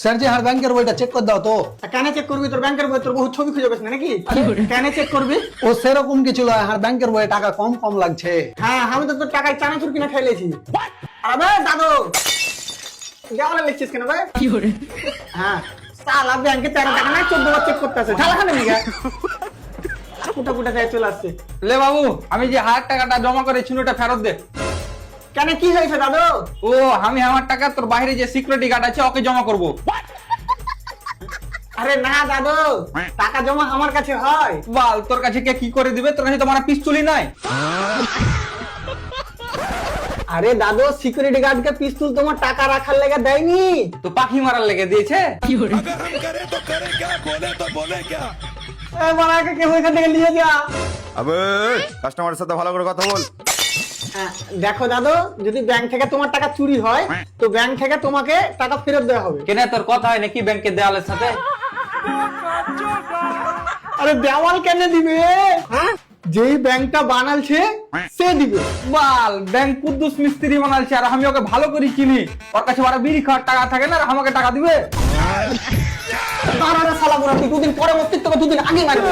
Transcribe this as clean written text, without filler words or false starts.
Sir জি, আর ব্যাংকের বইটা check করে দাও তো। কেন চেক করবি? তোর ব্যাংকের বই তোর বহুত ছবি খুঁজে পেছ না নাকি? কেন চেক করবি? ও সেরকম কিছু নয়, আর ব্যাংকের বইয়ে টাকা কম কম লাগছে। হ্যাঁ, আমি তো তোর টাকায় চানাচুর কিনা খাইলেছি। আরে দাদু, দেওয়ালে লিখছিস কেন ভাই? হ্যাঁ, সালা ব্যাংকে 13 টাকা না 14 বার চেক করতে আছে। ঝালা খানে নিগা কুটা কুটা খাই চলে আসছে। লে বাবু, আমি যে 1000 টাকাটা জমা করেছি ওটা ফেরত দে। কেন কি হয়েছে দাদু? ও আমি আমার টাকা তোর বাইরে যে সিকিউরিটি গার্ড আছে ওকে জমা করব। আরে না দাদু, টাকা জমা আমার কাছে হয়। বাল, তোর কাছে কে কি করে দিবে? তোর কাছে তো আমার পিস্তলই নাই। আরে দাদু, সিকিউরিটি গার্ডকে পিস্তল তোমার টাকা রাখার লেগে দেয়নি, তো পাখি মারার লেগে দিয়েছে। अगर हम करे तो करे क्या, बोले तो बोले क्या। এই বাড়াকে কেউ এখান থেকে নিয়ে যা। আবে কাস্টমারের সাথে ভালো করে কথা বল। হ্যাঁ, দেখো দাদু, যদি ব্যাংক থেকে তোমার টাকা চুরি হয় তো ব্যাংক থেকে তোমাকে টাকা ফেরত দেওয়া হবে। কেন তোর কথা হয় নাকি ব্যাংকের দেওয়ালের সাথে? আরে দেওয়াল কেন দিবে? হ্যাঁ, যেই ব্যাংকটা বানালছে সে দিবে। বাল, ব্যাংক কুদ্দুস মিস্ত্রি বানালছে আর আমি ওকে ভালো করে চিনি। ওর কাছে বড় বিড়ি খাওয়ার টাকা থাকে না আর আমাকে টাকা দিবে। তার আরে শালা বুড়া, তুই দুদিন পরে মরতিস, তোকে দুদিন আগে মারবে।